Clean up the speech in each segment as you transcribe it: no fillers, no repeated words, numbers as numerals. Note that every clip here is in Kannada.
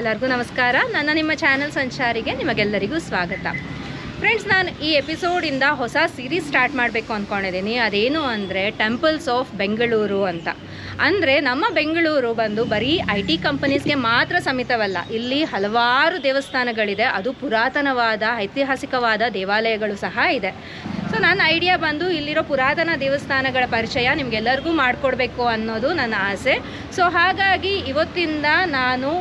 ಎಲ್ಲರಿಗೂ ನಮಸ್ಕಾರ. ನಿಮ್ಮ ಚಾನಲ್ ಸಂಚಾರಿಗೆ ನಿಮಗೆಲ್ಲರಿಗೂ ಸ್ವಾಗತ. ಫ್ರೆಂಡ್ಸ್, ನಾನು ಈ ಎಪಿಸೋಡಿಂದ ಹೊಸ ಸೀರೀಸ್ ಸ್ಟಾರ್ಟ್ ಮಾಡಬೇಕು ಅಂದ್ಕೊಂಡಿದ್ದೀನಿ. ಅದೇನು ಅಂದರೆ ಟೆಂಪಲ್ಸ್ ಆಫ್ ಬೆಂಗಳೂರು ಅಂತ. ಅಂದರೆ ನಮ್ಮ ಬೆಂಗಳೂರು ಬಂದು ಬರೀ IT ಕಂಪನೀಸ್ಗೆ ಮಾತ್ರ ಸೀಮಿತವಲ್ಲ. ಇಲ್ಲಿ ಹಲವಾರು ದೇವಸ್ಥಾನಗಳಿದೆ, ಅದು ಪುರಾತನವಾದ ಐತಿಹಾಸಿಕವಾದ ದೇವಾಲಯಗಳು ಸಹ ಇದೆ. ಸೊ ನನ್ನ ಐಡಿಯಾ ಬಂದು ಇಲ್ಲಿರೋ ಪುರಾತನ ದೇವಸ್ಥಾನಗಳ ಪರಿಚಯ ನಿಮಗೆಲ್ಲರಿಗೂ ಮಾಡಿಕೊಡ್ಬೇಕು ಅನ್ನೋದು ನನ್ನ ಆಸೆ. ಸೊ ಹಾಗಾಗಿ ಇವತ್ತಿಂದ ನಾನು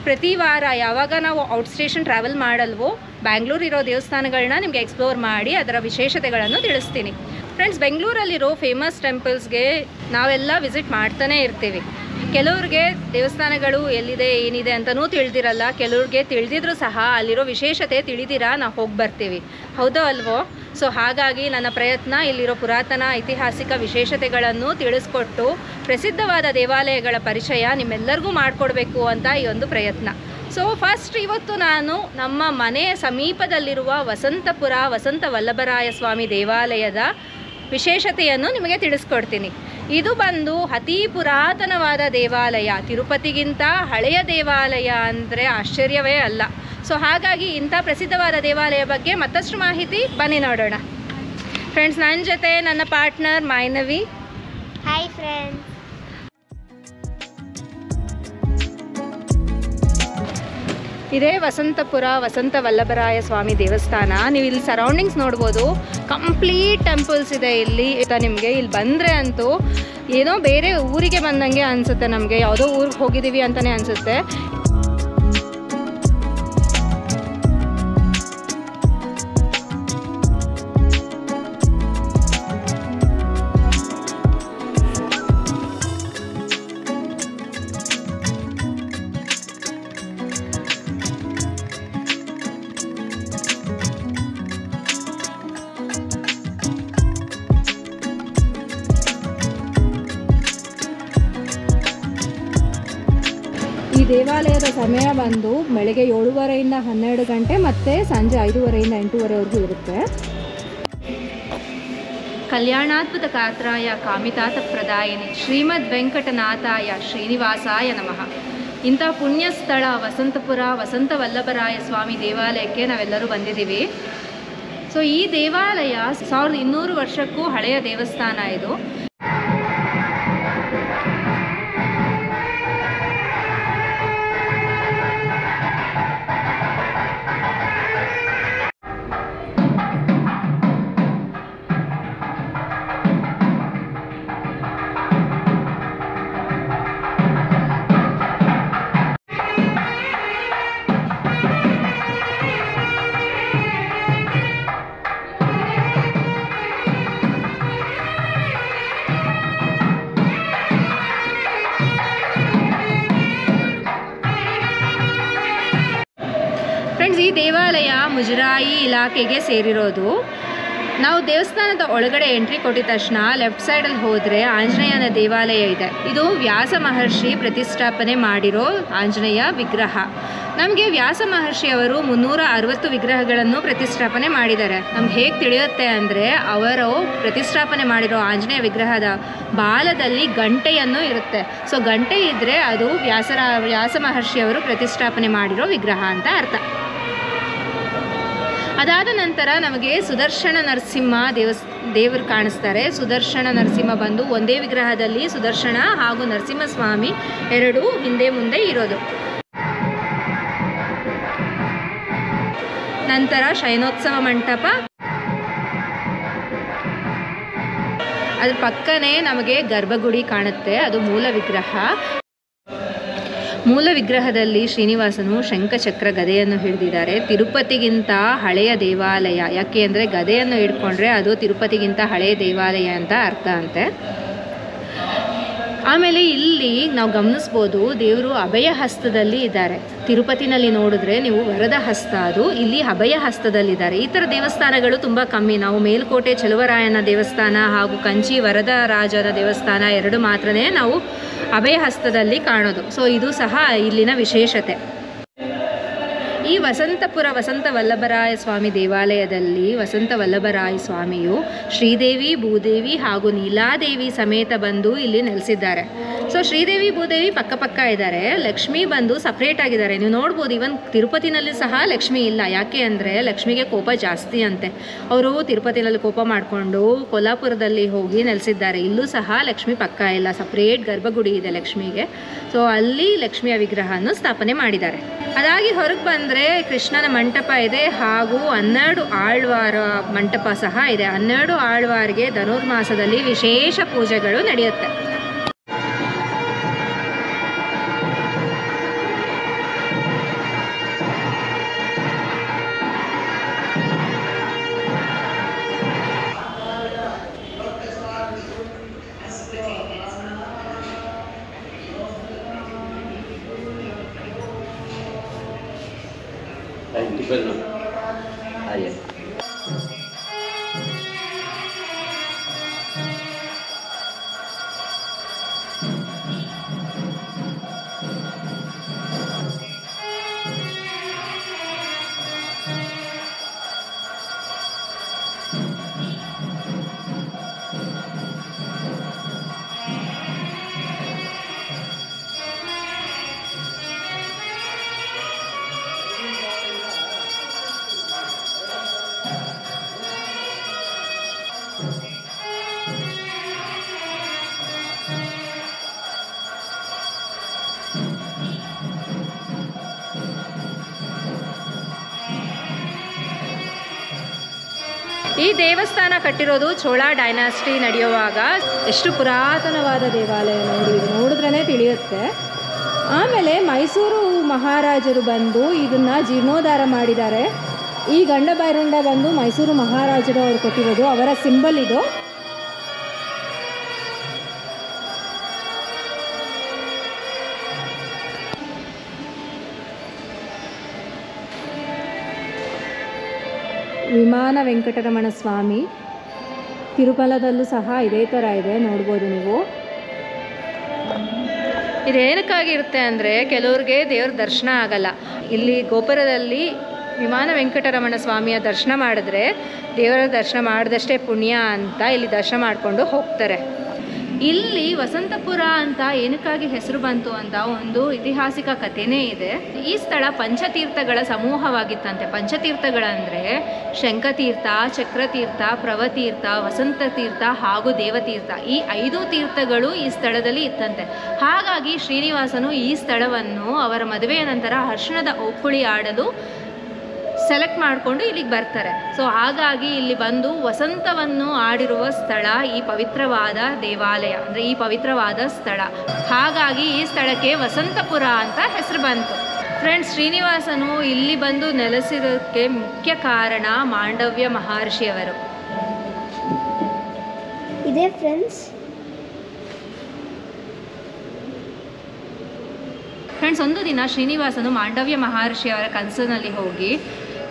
ಪ್ರತಿ ವಾರ ಯಾವಾಗ ನಾವು ಔಟ್ ಸ್ಟೇಷನ್ ಟ್ರಾವೆಲ್ ಮಾಡಲ್ವೋ ಬ್ಯಾಂಗ್ಳೂರಿರೋ ದೇವಸ್ಥಾನಗಳನ್ನ ನಿಮಗೆ ಎಕ್ಸ್ಪ್ಲೋರ್ ಮಾಡಿ ಅದರ ವಿಶೇಷತೆಗಳನ್ನು ತಿಳಿಸ್ತೀನಿ. ಫ್ರೆಂಡ್ಸ್, ಬೆಂಗಳೂರಲ್ಲಿರೋ ಫೇಮಸ್ ಟೆಂಪಲ್ಸ್ಗೆ ನಾವೆಲ್ಲ ವಿಸಿಟ್ ಮಾಡ್ತಾನೆ ಇರ್ತೀವಿ. ಕೆಲವ್ರಿಗೆ ದೇವಸ್ಥಾನಗಳು ಎಲ್ಲಿದೆ ಏನಿದೆ ಅಂತಲೂ ತಿಳಿದಿರಲ್ಲ, ಕೆಲವ್ರಿಗೆ ತಿಳಿದಿದ್ರೂ ಸಹ ಅಲ್ಲಿರೋ ವಿಶೇಷತೆ ತಿಳಿದಿರ ನಾವು ಹೋಗಿ ಬರ್ತೀವಿ, ಹೌದೋ ಅಲ್ವೋ? ಸೊ ಹಾಗಾಗಿ ನನ್ನ ಪ್ರಯತ್ನ ಇಲ್ಲಿರೋ ಪುರಾತನ ಐತಿಹಾಸಿಕ ವಿಶೇಷತೆಗಳನ್ನು ತಿಳಿಸ್ಕೊಟ್ಟು ಪ್ರಸಿದ್ಧವಾದ ದೇವಾಲಯಗಳ ಪರಿಚಯ ನಿಮ್ಮೆಲ್ಲರಿಗೂ ಮಾಡಿಕೊಡ್ಬೇಕು ಅಂತ ಈ ಒಂದು ಪ್ರಯತ್ನ. ಸೊ ಫಸ್ಟ್ ಇವತ್ತು ನಾನು ನಮ್ಮ ಮನೆಯ ಸಮೀಪದಲ್ಲಿರುವ ವಸಂತಪುರ ವಸಂತ ವಲ್ಲಭರಾಯ ಸ್ವಾಮಿ ದೇವಾಲಯದ ವಿಶೇಷತೆಯನ್ನು ನಿಮಗೆ ತಿಳಿಸ್ಕೊಡ್ತೀನಿ. ಇದು ಬಂದು ಅತಿ ಪುರಾತನವಾದ ದೇವಾಲಯ, ತಿರುಪತಿಗಿಂತ ಹಳೆಯ ದೇವಾಲಯ ಅಂದರೆ ಆಶ್ಚರ್ಯವೇ ಅಲ್ಲ. ಸೊ ಹಾಗಾಗಿ ಇಂಥ ಪ್ರಸಿದ್ಧವಾದ ದೇವಾಲಯ ಬಗ್ಗೆ ಮತ್ತಷ್ಟು ಮಾಹಿತಿ ಬನ್ನಿ ನೋಡೋಣ. ಫ್ರೆಂಡ್ಸ್, ನನ್ನ ಜೊತೆ ನನ್ನ ಪಾರ್ಟ್ನರ್ ಮೈನವಿ. Hi friends. ಇದೇ ವಸಂತಪುರ ವಸಂತ ವಲ್ಲಭರಾಯ ಸ್ವಾಮಿ ದೇವಸ್ಥಾನ. ನೀವು ಇಲ್ಲಿ ಸರೌಂಡಿಂಗ್ಸ್ ನೋಡ್ಬೋದು, ಕಂಪ್ಲೀಟ್ ಟೆಂಪಲ್ಸ್ ಇದೆ ಇಲ್ಲಿ. ನಿಮಗೆ ಇಲ್ಲಿ ಬಂದರೆ ಅಂತೂ ಏನೋ ಬೇರೆ ಊರಿಗೆ ಬಂದಂಗೆ ಅನಿಸುತ್ತೆ, ನಮಗೆ ಯಾವುದೋ ಊರಿಗೆ ಹೋಗಿದ್ದೀವಿ ಅಂತಲೇ ಅನಿಸುತ್ತೆ. ಈ ದೇವಾಲಯದ ಸಮಯ ಬಂದು ಬೆಳಗ್ಗೆ 7:30ಯಿಂದ 12 ಗಂಟೆ ಮತ್ತು ಸಂಜೆ 5:30ಯಿಂದ 8:30ವರೆಗೂ ಇರುತ್ತೆ. ಕಲ್ಯಾಣಾದ್ಭುತ ಗಾತ್ರಾಯ ಕಾಮಿತಾತ ಪ್ರದಾಯಿನಿ ಶ್ರೀಮದ್ ವೆಂಕಟನಾಥಾಯ ಶ್ರೀನಿವಾಸಾಯ ನಮಃ. ಇಂಥ ಪುಣ್ಯ ಸ್ಥಳ ವಸಂತಪುರ ವಸಂತ ವಲ್ಲಭರಾಯ ಸ್ವಾಮಿ ದೇವಾಲಯಕ್ಕೆ ನಾವೆಲ್ಲರೂ ಬಂದಿದ್ದೀವಿ. ಸೊ ಈ ದೇವಾಲಯ 1200 ವರ್ಷಕ್ಕೂ ಹಳೆಯ ದೇವಸ್ಥಾನ ಇದು. ಫ್ರೆಂಡ್ಸ್, ಈ ದೇವಾಲಯ ಮುಜರಾಯಿ ಇಲಾಖೆಗೆ ಸೇರಿರೋದು. ನಾವು ದೇವಸ್ಥಾನದ ಒಳಗಡೆ ಎಂಟ್ರಿ ಕೊಟ್ಟಿದ ತಕ್ಷಣ ಲೆಫ್ಟ್ ಸೈಡಲ್ಲಿ ಹೋದರೆ ಆಂಜನೇಯನ ದೇವಾಲಯ ಇದೆ. ಇದು ವ್ಯಾಸ ಮಹರ್ಷಿ ಪ್ರತಿಷ್ಠಾಪನೆ ಮಾಡಿರೋ ಆಂಜನೇಯ ವಿಗ್ರಹ. ನಮಗೆ ವ್ಯಾಸ ಮಹರ್ಷಿಯವರು 360 ವಿಗ್ರಹಗಳನ್ನು ಪ್ರತಿಷ್ಠಾಪನೆ ಮಾಡಿದ್ದಾರೆ. ನಮ್ಗೆ ಹೇಗೆ ತಿಳಿಯುತ್ತೆ ಅಂದರೆ ಅವರು ಪ್ರತಿಷ್ಠಾಪನೆ ಮಾಡಿರೋ ಆಂಜನೇಯ ವಿಗ್ರಹದ ಬಾಲದಲ್ಲಿ ಗಂಟೆಯನ್ನು ಇರುತ್ತೆ. ಸೊ ಗಂಟೆ ಇದ್ದರೆ ಅದು ವ್ಯಾಸ ಮಹರ್ಷಿಯವರು ಪ್ರತಿಷ್ಠಾಪನೆ ಮಾಡಿರೋ ವಿಗ್ರಹ ಅಂತ ಅರ್ಥ. ಅದಾದ ನಂತರ ನಮಗೆ ಸುದರ್ಶನ ನರಸಿಂಹ ದೇವರು ಕಾಣಿಸ್ತಾರೆ. ಸುದರ್ಶನ ನರಸಿಂಹ ಬಂದು ಒಂದೇ ವಿಗ್ರಹದಲ್ಲಿ ಸುದರ್ಶನ ಹಾಗೂ ನರಸಿಂಹಸ್ವಾಮಿ ಎರಡೂ ಹಿಂದೆ ಮುಂದೆ ಇರೋದು. ನಂತರ ಶಯನೋತ್ಸವ ಮಂಟಪ, ಅದ್ರ ಪಕ್ಕನೇ ನಮಗೆ ಗರ್ಭಗುಡಿ ಕಾಣುತ್ತೆ, ಅದು ಮೂಲ ವಿಗ್ರಹ. ಮೂಲ ವಿಗ್ರಹದಲ್ಲಿ ಶ್ರೀನಿವಾಸನು ಶಂಖಚಕ್ರ ಗದೆಯನ್ನು ಹಿಡಿದಿದ್ದಾರೆ. ತಿರುಪತಿಗಿಂತ ಹಳೆಯ ದೇವಾಲಯ, ಯಾಕೆ ಅಂದರೆ ಗದೆಯನ್ನು ಹಿಡ್ಕೊಂಡ್ರೆ ಅದು ತಿರುಪತಿಗಿಂತ ಹಳೆಯ ದೇವಾಲಯ ಅಂತ ಅರ್ಥ ಅಂತೆ. ಆಮೇಲೆ ಇಲ್ಲಿ ನಾವು ಗಮನಿಸ್ಬೋದು, ದೇವರು ಅಭಯ ಹಸ್ತದಲ್ಲಿ ಇದ್ದಾರೆ. ತಿರುಪತಿನಲ್ಲಿ ನೋಡಿದ್ರೆ ನೀವು ವರದ ಹಸ್ತ, ಅದು ಇಲ್ಲಿ ಅಭಯ ಹಸ್ತದಲ್ಲಿದ್ದಾರೆ. ಈ ಥರ ದೇವಸ್ಥಾನಗಳು ತುಂಬ ಕಮ್ಮಿ. ನಾವು ಮೇಲ್ಕೋಟೆ ಚೆಲುವರಾಯನ ದೇವಸ್ಥಾನ ಹಾಗೂ ಕಂಚಿ ವರದರಾಜನ ದೇವಸ್ಥಾನ ಎರಡು ಮಾತ್ರನೇ ನಾವು ಅಭಯ ಹಸ್ತದಲ್ಲಿ ಕಾಣೋದು. ಸೊ ಇದು ಸಹ ಇಲ್ಲಿನ ವಿಶೇಷತೆ. ಈ ವಸಂತಪುರ ವಸಂತ ವಲ್ಲಭರಾಯ ಸ್ವಾಮಿ ದೇವಾಲಯದಲ್ಲಿ ವಸಂತ ವಲ್ಲಭರಾಯ ಸ್ವಾಮಿಯು ಶ್ರೀದೇವಿ, ಭೂದೇವಿ ಹಾಗೂ ನೀಲಾದೇವಿ ಸಮೇತ ಬಂದು ಇಲ್ಲಿ ನೆಲೆಸಿದ್ದಾರೆ. ಸೊ ಶ್ರೀದೇವಿ ಭೂದೇವಿ ಪಕ್ಕ ಇದ್ದಾರೆ, ಲಕ್ಷ್ಮಿ ಬಂದು ಸಪ್ರೇಟ್ ಆಗಿದ್ದಾರೆ. ನೀವು ನೋಡ್ಬೋದು, ಇವನ್ ತಿರುಪತಿನಲ್ಲಿ ಸಹ ಲಕ್ಷ್ಮಿ ಇಲ್ಲ. ಯಾಕೆ ಅಂದರೆ ಲಕ್ಷ್ಮಿಗೆ ಕೋಪ ಜಾಸ್ತಿ ಅಂತೆ. ಅವರು ತಿರುಪತಿನಲ್ಲಿ ಕೋಪ ಮಾಡಿಕೊಂಡು ಕೊಲ್ಲಾಪುರದಲ್ಲಿ ಹೋಗಿ ನೆಲೆಸಿದ್ದಾರೆ. ಇಲ್ಲೂ ಸಹ ಲಕ್ಷ್ಮಿ ಪಕ್ಕ ಇಲ್ಲ, ಸಪ್ರೇಟ್ ಗರ್ಭಗುಡಿ ಇದೆ ಲಕ್ಷ್ಮಿಗೆ. ಸೊ ಅಲ್ಲಿ ಲಕ್ಷ್ಮಿಯ ವಿಗ್ರಹವನ್ನು ಸ್ಥಾಪನೆ ಮಾಡಿದ್ದಾರೆ. ಅದಾಗಿ ಹೊರಗೆ ಬಂದರೆ ಕೃಷ್ಣನ ಮಂಟಪ ಇದೆ, ಹಾಗೂ 12 ಆಳ್ವಾರ ಮಂಟಪ ಸಹ ಇದೆ. 12 ಆಳ್ವಾರಿಗೆ ಧನುರ್ಮಾಸದಲ್ಲಿ ವಿಶೇಷ ಪೂಜೆಗಳು ನಡೆಯುತ್ತೆ. ಈ ದೇವಸ್ಥಾನ ಕಟ್ಟಿರೋದು ಚೋಳ ಡೈನಾಸ್ಟಿ ನಡೆಯುವಾಗ. ಎಷ್ಟು ಪುರಾತನವಾದ ದೇವಾಲಯ ನೋಡಿ, ನೋಡಿದ್ರೇ ತಿಳಿಯುತ್ತೆ. ಆಮೇಲೆ ಮೈಸೂರು ಮಹಾರಾಜರು ಬಂದು ಇದನ್ನು ಜೀರ್ಣೋದ್ಧಾರ ಮಾಡಿದ್ದಾರೆ. ಈ ಗಂಡ ಬೈರುಂಡ ಬಂದು ಮೈಸೂರು ಮಹಾರಾಜರು ಅವರು ಕೊಟ್ಟಿರೋದು, ಅವರ ಸಿಂಬಲ್ ಇದು. ವಿಮಾನ ವೆಂಕಟರಮಣ ಸ್ವಾಮಿ ತಿರುಮಲದಲ್ಲೂ ಸಹ ಇದೇ ಥರ ಇದೆ, ನೋಡ್ಬೋದು ನೀವು. ಇದೇನಕ್ಕಾಗಿರುತ್ತೆ ಅಂದರೆ ಕೆಲವ್ರಿಗೆ ದೇವ್ರ ದರ್ಶನ ಆಗಲ್ಲ. ಇಲ್ಲಿ ಗೋಪುರದಲ್ಲಿ ವಿಮಾನ ವೆಂಕಟರಮಣ ಸ್ವಾಮಿಯ ದರ್ಶನ ಮಾಡಿದ್ರೆ ದೇವರ ದರ್ಶನ ಮಾಡಿದಷ್ಟೇ ಪುಣ್ಯ ಅಂತ ಇಲ್ಲಿ ದರ್ಶನ ಮಾಡಿಕೊಂಡು ಹೋಗ್ತಾರೆ. ಇಲ್ಲಿ ವಸಂತಪುರ ಅಂತ ಏನಕ್ಕಾಗಿ ಹೆಸರು ಬಂತು ಅಂತ ಒಂದು ಐತಿಹಾಸಿಕ ಕಥೆನೇ ಇದೆ. ಈ ಸ್ಥಳ ಪಂಚತೀರ್ಥಗಳ ಸಮೂಹವಾಗಿತ್ತಂತೆ. ಪಂಚತೀರ್ಥಗಳಂದರೆ ಶಂಖತೀರ್ಥ, ಚಕ್ರತೀರ್ಥ, ಪ್ರವತೀರ್ಥ, ವಸಂತ ತೀರ್ಥ ಹಾಗೂ ದೇವತೀರ್ಥ. ಈ 5 ತೀರ್ಥಗಳು ಈ ಸ್ಥಳದಲ್ಲಿ ಇತ್ತಂತೆ. ಹಾಗಾಗಿ ಶ್ರೀನಿವಾಸನು ಈ ಸ್ಥಳವನ್ನು ಅವರ ಮದುವೆಯ ನಂತರ ಅರ್ಶಿಣದ ಓಕುಳಿ ಆಡಲು ಸೆಲೆಕ್ಟ್ ಮಾಡಿಕೊಂಡು ಇಲ್ಲಿಗೆ ಬರ್ತಾರೆ. ಸೊ ಹಾಗಾಗಿ ಇಲ್ಲಿ ಬಂದು ವಸಂತವನ್ನು ಆಡಿರುವ ಸ್ಥಳ ಈ ಪವಿತ್ರವಾದ ದೇವಾಲಯ, ಅಂದರೆ ಈ ಪವಿತ್ರವಾದ ಸ್ಥಳ. ಹಾಗಾಗಿ ಈ ಸ್ಥಳಕ್ಕೆ ವಸಂತಪುರ ಅಂತ ಹೆಸರು ಬಂತು. ಫ್ರೆಂಡ್ಸ್, ಶ್ರೀನಿವಾಸನು ಇಲ್ಲಿ ಬಂದು ನೆಲೆಸಿರೋದಕ್ಕೆ ಮುಖ್ಯ ಕಾರಣ ಮಾಂಡವ್ಯ ಮಹರ್ಷಿಯವರು. ಇದೆ ಫ್ರೆಂಡ್ಸ್, ಒಂದು ದಿನ ಶ್ರೀನಿವಾಸನು ಮಾಂಡವ್ಯ ಮಹರ್ಷಿಯವರ ಕನಸಿನಲ್ಲಿ ಹೋಗಿ,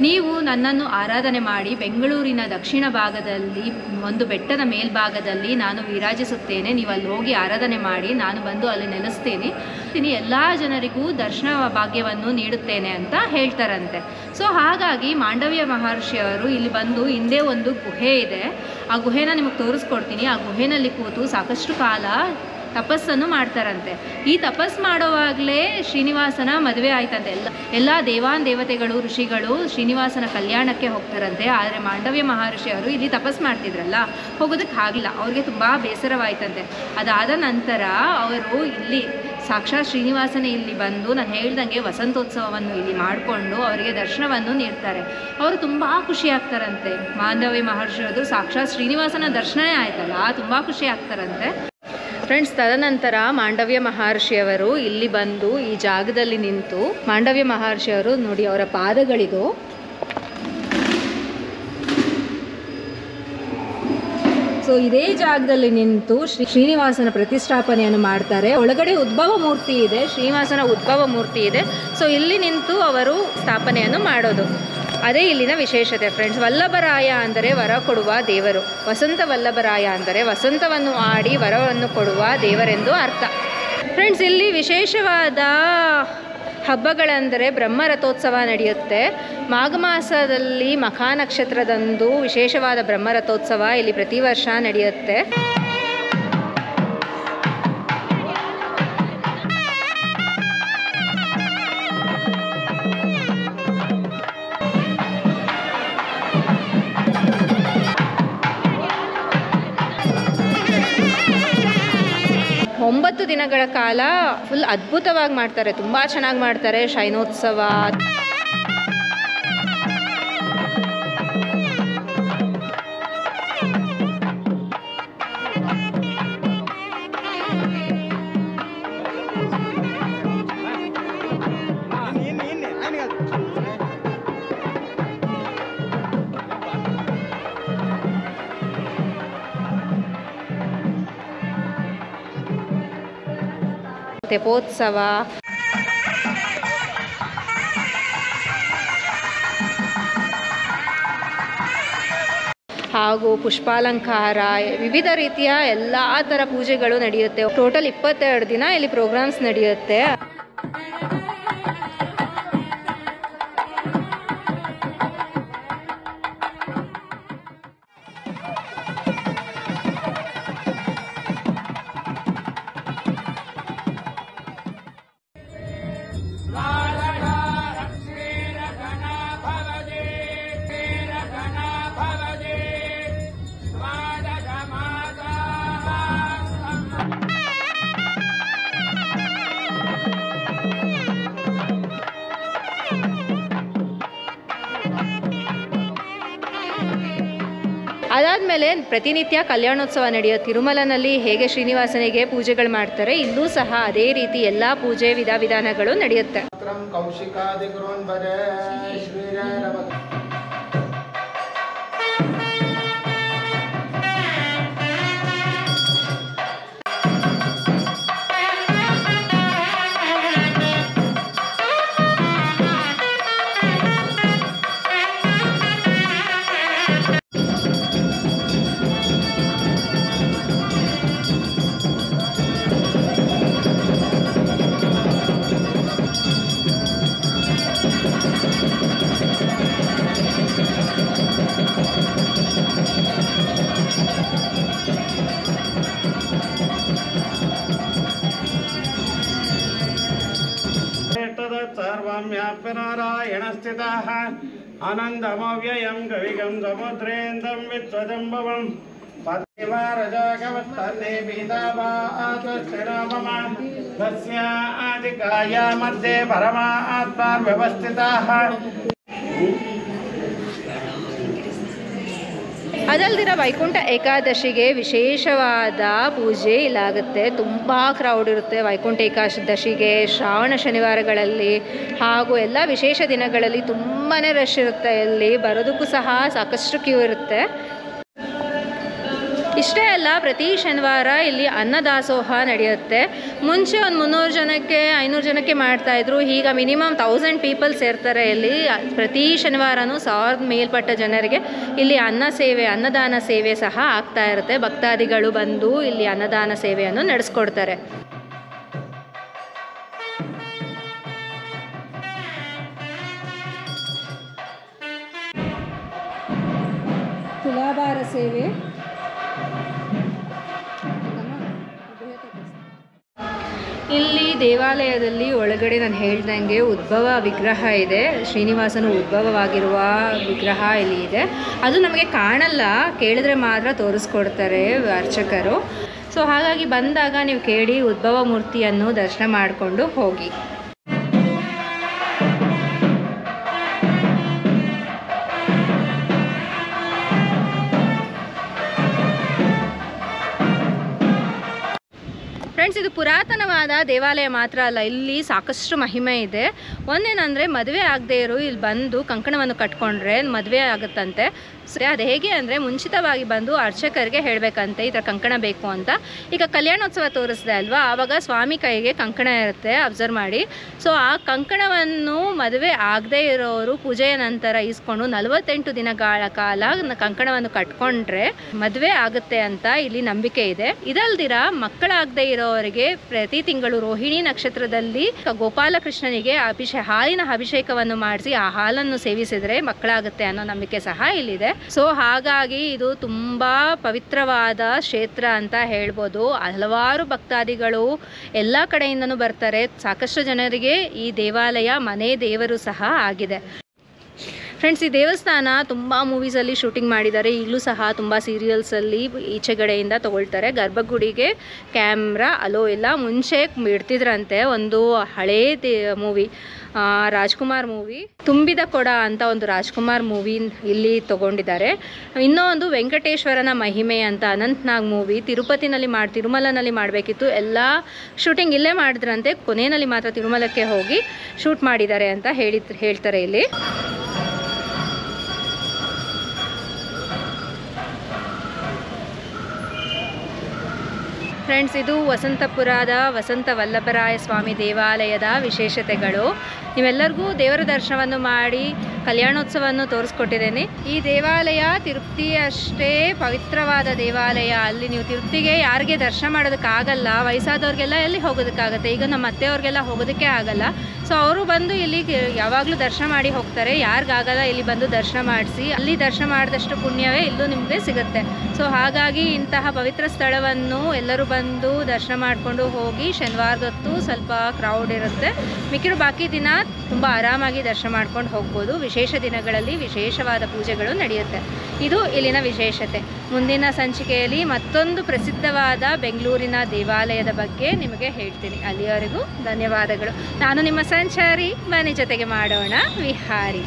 ನೀವು ನನ್ನನ್ನು ಆರಾಧನೆ ಮಾಡಿ ಬೆಂಗಳೂರಿನ ದಕ್ಷಿಣ ಭಾಗದಲ್ಲಿ ಒಂದು ಬೆಟ್ಟದ ಮೇಲ್ಭಾಗದಲ್ಲಿ ನಾನು ವಿರಾಜಿಸುತ್ತೇನೆ, ನೀವು ಅಲ್ಲಿ ಹೋಗಿ ಆರಾಧನೆ ಮಾಡಿ, ನಾನು ಬಂದು ಅಲ್ಲಿ ನೆಲೆಸ್ತೇನೆ, ಎಲ್ಲ ಜನರಿಗೂ ದರ್ಶನ ಭಾಗ್ಯವನ್ನು ನೀಡುತ್ತೇನೆ ಅಂತ ಹೇಳ್ತಾರಂತೆ. ಸೊ ಹಾಗಾಗಿ ಮಾಂಡವ್ಯ ಮಹರ್ಷಿಯವರು ಇಲ್ಲಿ ಬಂದು ಹಿಂದೆ ಒಂದು ಗುಹೆ ಇದೆ, ಆ ಗುಹೆನ ನಿಮಗೆ ತೋರಿಸ್ಕೊಡ್ತೀನಿ. ಆ ಗುಹೆಯಲ್ಲಿ ಕೂತು ಸಾಕಷ್ಟು ಕಾಲ ತಪಸ್ಸನ್ನು ಮಾಡ್ತಾರಂತೆ. ಈ ತಪಸ್ಸು ಮಾಡೋವಾಗಲೇ ಶ್ರೀನಿವಾಸನ ಮದುವೆ ಆಯ್ತಂತೆ. ಎಲ್ಲ ದೇವತೆಗಳು ಋಷಿಗಳು ಶ್ರೀನಿವಾಸನ ಕಲ್ಯಾಣಕ್ಕೆ ಹೋಗ್ತಾರಂತೆ. ಆದರೆ ಮಾಂಡವ್ಯ ಮಹರ್ಷಿಯವರು ಇಲ್ಲಿ ತಪಸ್ಸು ಮಾಡ್ತಿದ್ರಲ್ಲ, ಹೋಗೋದಕ್ಕೆ ಆಗಲಿಲ್ಲ. ಅವ್ರಿಗೆ ತುಂಬ ಬೇಸರವಾಯ್ತಂತೆ. ಅದಾದ ನಂತರ ಅವರು ಇಲ್ಲಿ ಸಾಕ್ಷಾತ್ ಶ್ರೀನಿವಾಸನೇ ಇಲ್ಲಿ ಬಂದು ನಾನು ಹೇಳ್ದಂಗೆ ವಸಂತೋತ್ಸವವನ್ನು ಇಲ್ಲಿ ಮಾಡಿಕೊಂಡು ಅವರಿಗೆ ದರ್ಶನವನ್ನು ನೀಡ್ತಾರೆ. ಅವರು ತುಂಬ ಖುಷಿ ಆಗ್ತಾರಂತೆ. ಮಾಂಡವ್ಯ ಮಹರ್ಷಿಯವರು ಸಾಕ್ಷಾತ್ ಶ್ರೀನಿವಾಸನ ದರ್ಶನವೇ ಆಯ್ತಲ್ಲ, ತುಂಬ ಖುಷಿ ಆಗ್ತಾರಂತೆ. ಫ್ರೆಂಡ್ಸ್, ತದನಂತರ ಮಾಂಡವ್ಯ ಮಹರ್ಷಿಯವರು ಇಲ್ಲಿ ಬಂದು ಈ ಜಾಗದಲ್ಲಿ ನಿಂತು, ಮಾಂಡವ್ಯ ಮಹರ್ಷಿಯವರು ನೋಡಿ ಅವರ ಪಾದಗಳಿದು. ಸೊ ಇದೇ ಜಾಗದಲ್ಲಿ ನಿಂತು ಶ್ರೀನಿವಾಸನ ಪ್ರತಿಷ್ಠಾಪನೆಯನ್ನು ಮಾಡ್ತಾರೆ. ಒಳಗಡೆ ಉದ್ಭವ ಮೂರ್ತಿ ಇದೆ, ಶ್ರೀನಿವಾಸನ ಉದ್ಭವ ಮೂರ್ತಿ ಇದೆ. ಸೊ ಇಲ್ಲಿ ನಿಂತು ಅವರು ಸ್ಥಾಪನೆಯನ್ನು ಮಾಡೋದು. ಅದೇ ಇಲ್ಲಿನ ವಿಶೇಷತೆ ಫ್ರೆಂಡ್ಸ್. ವಲ್ಲಭರಾಯ ಅಂದರೆ ವರ ಕೊಡುವ ದೇವರು, ವಸಂತ ವಲ್ಲಭರಾಯ ಅಂದರೆ ವಸಂತವನ್ನು ಆಡಿ ವರವನ್ನು ಕೊಡುವ ದೇವರೆಂದು ಅರ್ಥ. ಫ್ರೆಂಡ್ಸ್, ಇಲ್ಲಿ ವಿಶೇಷವಾದ ಹಬ್ಬಗಳೆಂದರೆ ಬ್ರಹ್ಮ ರಥೋತ್ಸವ ನಡೆಯುತ್ತೆ. ಮಾಘ ಮಾಸದಲ್ಲಿ ಮಖಾ ನಕ್ಷತ್ರದಂದು ವಿಶೇಷವಾದ ಬ್ರಹ್ಮ ರಥೋತ್ಸವ ಇಲ್ಲಿ ಪ್ರತಿ ವರ್ಷ ನಡೆಯುತ್ತೆ. ದಿನಗಳ ಕಾಲ ಫುಲ್ ಅದ್ಭುತವಾಗಿ ಮಾಡ್ತಾರೆ, ತುಂಬ ಚೆನ್ನಾಗಿ ಮಾಡ್ತಾರೆ. ಶಯನೋತ್ಸವ, ತೆಪೋತ್ಸವ, ಹಾಗೂ ಪುಷ್ಪಾಲಂಕಾರ, ವಿವಿಧ ರೀತಿಯ ಎಲ್ಲ ಥರ ಪೂಜೆಗಳು ನಡೆಯುತ್ತೆ. ಟೋಟಲ್ 22 ದಿನ ಇಲ್ಲಿ ಪ್ರೋಗ್ರಾಮ್ಸ್ ನಡೆಯುತ್ತೆ. ಅದಾದಮೇಲೆ ಪ್ರತಿನಿತ್ಯ ಕಲ್ಯಾಣೋತ್ಸವ ನಡೆಯುತ್ತೆ. ತಿರುಮಲನಲ್ಲಿ ಹೇಗೆ ಶ್ರೀನಿವಾಸನಿಗೆ ಪೂಜೆಗಳು ಮಾಡ್ತಾರೆ, ಇಲ್ಲೂ ಸಹ ಅದೇ ರೀತಿ ಎಲ್ಲ ಪೂಜೆ ವಿಧಾನಗಳು ನಡೆಯುತ್ತೆ. सर्वव्याप्यनारायण स्थितः आनन्दमव्ययं कविगं समुद्रेन्दं विश्वजम्बवं पतिवारजागवत्तन्ने पीतावातश्चिरामम तस्य आदिकाया मध्ये परमात्मा व्यवस्थितः. ಅದಲ್ದಿರ ವೈಕುಂಠ ಏಕಾದಶಿಗೆ ವಿಶೇಷವಾದ ಪೂಜೆ ಇಲ್ಲಾಗುತ್ತೆ. ತುಂಬ ಕ್ರೌಡ್ ಇರುತ್ತೆ ವೈಕುಂಠ ಏಕಾದಶಿಗೆ. ಶ್ರಾವಣ ಶನಿವಾರಗಳಲ್ಲಿ ಹಾಗೂ ಎಲ್ಲ ವಿಶೇಷ ದಿನಗಳಲ್ಲಿ ತುಂಬಾ ರಶ್ ಇರುತ್ತೆ. ಇಲ್ಲಿ ಬರೋದಕ್ಕೂ ಸಹ ಸಾಕಷ್ಟು ಕ್ಯೂ ಇರುತ್ತೆ. ಇಷ್ಟೇ ಅಲ್ಲ, ಪ್ರತಿ ಶನಿವಾರ ಇಲ್ಲಿ ಅನ್ನದಾಸೋಹ ನಡೆಯುತ್ತೆ. ಮುಂಚೆ ಒಂದು 300 ಜನಕ್ಕೆ 500 ಜನಕ್ಕೆ ಮಾಡ್ತಾಯಿದ್ರು. ಈಗ ಮಿನಿಮಮ್ 1000 ಪೀಪಲ್ ಸೇರ್ತಾರೆ ಇಲ್ಲಿ. ಪ್ರತಿ ಶನಿವಾರನೂ 1000 ಮೇಲ್ಪಟ್ಟ ಜನರಿಗೆ ಇಲ್ಲಿ ಅನ್ನದಾನ ಸೇವೆ ಸಹ ಆಗ್ತಾ ಇರುತ್ತೆ. ಭಕ್ತಾದಿಗಳು ಬಂದು ಇಲ್ಲಿ ಅನ್ನದಾನ ಸೇವೆಯನ್ನು ನಡೆಸ್ಕೊಡ್ತಾರೆ. ತುಲಾಭಾರ ಸೇವೆ, ಇಲ್ಲಿ ದೇವಾಲಯದಲ್ಲಿ ಒಳಗಡೆ ನಾನು ಹೇಳ್ದಂಗೆ ಉದ್ಭವ ವಿಗ್ರಹ ಇದೆ. ಶ್ರೀನಿವಾಸನು ಉದ್ಭವವಾಗಿರುವ ವಿಗ್ರಹ ಇಲ್ಲಿ ಇದೆ. ಅದು ನಮಗೆ ಕಾಣಲ್ಲ, ಕೇಳಿದ್ರೆ ಮಾತ್ರ ತೋರಿಸ್ಕೊಡ್ತಾರೆ ಅರ್ಚಕರು. ಸೊ ಹಾಗಾಗಿ ಬಂದಾಗ ನೀವು ಕೇಳಿ ಉದ್ಭವ ಮೂರ್ತಿಯನ್ನು ದರ್ಶನ ಮಾಡಿಕೊಂಡು ಹೋಗಿ. ಫ್ರೆಂಡ್ಸ್, ಇದು ಪುರಾತನವಾದ ದೇವಾಲಯ ಮಾತ್ರ ಅಲ್ಲ, ಇಲ್ಲಿ ಸಾಕಷ್ಟು ಮಹಿಮೆ ಇದೆ. ಒಂದೇನಂದರೆ, ಮದುವೆ ಆಗದೆ ಇರೋ ಇಲ್ಲಿ ಬಂದು ಕಂಕಣವನ್ನು ಕಟ್ಕೊಂಡ್ರೆ ಮದುವೆ ಆಗುತ್ತಂತೆ. ಅದು ಹೇಗೆ ಅಂದರೆ, ಮುಂಚಿತವಾಗಿ ಬಂದು ಅರ್ಚಕರಿಗೆ ಹೇಳಬೇಕಂತೆ ಈ ಥರ ಕಂಕಣ ಬೇಕು ಅಂತ. ಈಗ ಕಲ್ಯಾಣೋತ್ಸವ ತೋರಿಸಿದೆ ಅಲ್ವಾ, ಆವಾಗ ಸ್ವಾಮಿ ಕೈಗೆ ಕಂಕಣ ಇರುತ್ತೆ, ಅಬ್ಸರ್ವ್ ಮಾಡಿ. ಸೊ ಆ ಕಂಕಣವನ್ನು ಮದುವೆ ಆಗದೆ ಇರೋರು ಪೂಜೆಯ ನಂತರ ಇಸ್ಕೊಂಡು 48 ದಿನಗಳ ಕಾಲ ಕಂಕಣವನ್ನು ಕಟ್ಕೊಂಡ್ರೆ ಮದುವೆ ಆಗುತ್ತೆ ಅಂತ ಇಲ್ಲಿ ನಂಬಿಕೆ ಇದೆ. ಇದಲ್ದಿರ ಮಕ್ಕಳಾಗದೆ ಇರೋರಿಗೆ ಪ್ರತಿ ತಿಂಗಳು ರೋಹಿಣಿ ನಕ್ಷತ್ರದಲ್ಲಿ ಗೋಪಾಲಕೃಷ್ಣನಿಗೆ ಹಾಲಿನ ಅಭಿಷೇಕವನ್ನು ಮಾಡಿಸಿ ಆ ಹಾಲನ್ನು ಸೇವಿಸಿದರೆ ಮಕ್ಕಳಾಗುತ್ತೆ ಅನ್ನೋ ನಂಬಿಕೆ ಸಹ ಇಲ್ಲಿದೆ. ಸೊ ಹಾಗಾಗಿ ಇದು ತುಂಬಾ ಪವಿತ್ರವಾದ ಕ್ಷೇತ್ರ ಅಂತ ಹೇಳ್ಬೋದು. ಹಲವಾರು ಭಕ್ತಾದಿಗಳು ಎಲ್ಲ ಕಡೆಯಿಂದನೂ ಬರ್ತಾರೆ. ಸಾಕಷ್ಟು ಜನರಿಗೆ ಈ ದೇವಾಲಯ ಮನೆ ದೇವರು ಸಹ ಆಗಿದೆ. ಫ್ರೆಂಡ್ಸ್, ಈ ದೇವಸ್ಥಾನ ತುಂಬ ಮೂವೀಸಲ್ಲಿ ಶೂಟಿಂಗ್ ಮಾಡಿದ್ದಾರೆ. ಈಗಲೂ ಸಹ ತುಂಬ ಸೀರಿಯಲ್ಸಲ್ಲಿ ಈಚೆಗಡೆಯಿಂದ ತೊಗೊಳ್ತಾರೆ. ಗರ್ಭಗುಡಿಗೆ ಕ್ಯಾಮ್ರಾ ಅಲೋ ಇಲ್ಲ. ಮುಂಚೆ ಬಿಡ್ತಿದ್ರಂತೆ. ಒಂದು ಹಳೇ ಮೂವಿ, ರಾಜ್ಕುಮಾರ್ ಮೂವಿ ತುಂಬಿದ ಕೊಡ ಅಂತ ಒಂದು ರಾಜ್ಕುಮಾರ್ ಮೂವಿ ಇಲ್ಲಿ ತೊಗೊಂಡಿದ್ದಾರೆ. ಇನ್ನೂ ಒಂದು ವೆಂಕಟೇಶ್ವರನ ಮಹಿಮೆ ಅಂತ ಅನಂತ್ನಾಗ್ ಮೂವಿ ತಿರುಮಲನಲ್ಲಿ ಮಾಡಬೇಕಿತ್ತು. ಎಲ್ಲ ಶೂಟಿಂಗ್ ಇಲ್ಲೇ ಮಾಡಿದ್ರಂತೆ. ಕೊನೆಯಲ್ಲಿ ಮಾತ್ರ ತಿರುಮಲಕ್ಕೆ ಹೋಗಿ ಶೂಟ್ ಮಾಡಿದ್ದಾರೆ ಅಂತ ಹೇಳ್ತಾರೆ ಇಲ್ಲಿ. ಫ್ರೆಂಡ್ಸ್, ಇದು ವಸಂತಪುರದ ವಸಂತ ವಲ್ಲಭರಾಯ ಸ್ವಾಮಿ ದೇವಾಲಯದ ವಿಶೇಷತೆಗಳು. ನೀವೆಲ್ಲರಿಗೂ ದೇವರ ದರ್ಶನವನ್ನು ಮಾಡಿ ಕಲ್ಯಾಣೋತ್ಸವವನ್ನು ತೋರಿಸ್ಕೊಟ್ಟಿದ್ದೇನೆ. ಈ ದೇವಾಲಯ ತಿರುಪತಿಯಷ್ಟೇ ಪವಿತ್ರವಾದ ದೇವಾಲಯ. ಅಲ್ಲಿ ನೀವು ತಿರುಪತಿಗೆ ಯಾರಿಗೆ ದರ್ಶನ ಮಾಡೋದಕ್ಕಾಗಲ್ಲ, ವಯಸ್ಸಾದವ್ರಿಗೆಲ್ಲ ಎಲ್ಲಿ ಹೋಗೋದಕ್ಕಾಗತ್ತೆ. ಈಗ ನಮ್ಮ ಅತ್ತೆಯವ್ರಿಗೆಲ್ಲ ಹೋಗೋದಕ್ಕೆ ಆಗಲ್ಲ. ಸೊ ಅವರು ಬಂದು ಇಲ್ಲಿ ಯಾವಾಗಲೂ ದರ್ಶನ ಮಾಡಿ ಹೋಗ್ತಾರೆ. ಯಾರಿಗಾಗಲ್ಲ ಇಲ್ಲಿ ಬಂದು ದರ್ಶನ ಮಾಡಿಸಿ. ಅಲ್ಲಿ ದರ್ಶನ ಮಾಡಿದಷ್ಟು ಪುಣ್ಯವೇ ಇಲ್ಲೂ ನಿಮಗೆ ಸಿಗುತ್ತೆ. ಸೊ ಹಾಗಾಗಿ ಇಂತಹ ಪವಿತ್ರ ಸ್ಥಳವನ್ನು ಎಲ್ಲರೂ ಬಂದು ದರ್ಶನ ಮಾಡಿಕೊಂಡು ಹೋಗಿ. ಶನಿವಾರದೊತ್ತು ಸ್ವಲ್ಪ ಕ್ರೌಡ್ ಇರುತ್ತೆ, ಮಿಕ್ಕಿರೋ ಬಾಕಿ ದಿನ ತುಂಬ ಆರಾಮಾಗಿ ದರ್ಶನ ಮಾಡ್ಕೊಂಡು ಹೋಗ್ಬೋದು. ವಿಶೇಷ ದಿನಗಳಲ್ಲಿ ವಿಶೇಷವಾದ ಪೂಜೆಗಳು ನಡೆಯುತ್ತೆ. ಇದು ಇಲ್ಲಿನ ವಿಶೇಷತೆ. ಮುಂದಿನ ಸಂಚಿಕೆಯಲ್ಲಿ ಮತ್ತೊಂದು ಪ್ರಸಿದ್ಧವಾದ ಬೆಂಗಳೂರಿನ ದೇವಾಲಯದ ಬಗ್ಗೆ ನಿಮಗೆ ಹೇಳ್ತೀನಿ. ಅಲ್ಲಿಯವರೆಗೂ ಧನ್ಯವಾದಗಳು. ನಾನು ನಿಮ್ಮ ಸಂಚಾರಿ, ಬನ್ನಿ ಜೊತೆಗೆ ಮಾಡೋಣ ವಿಹಾರಿ.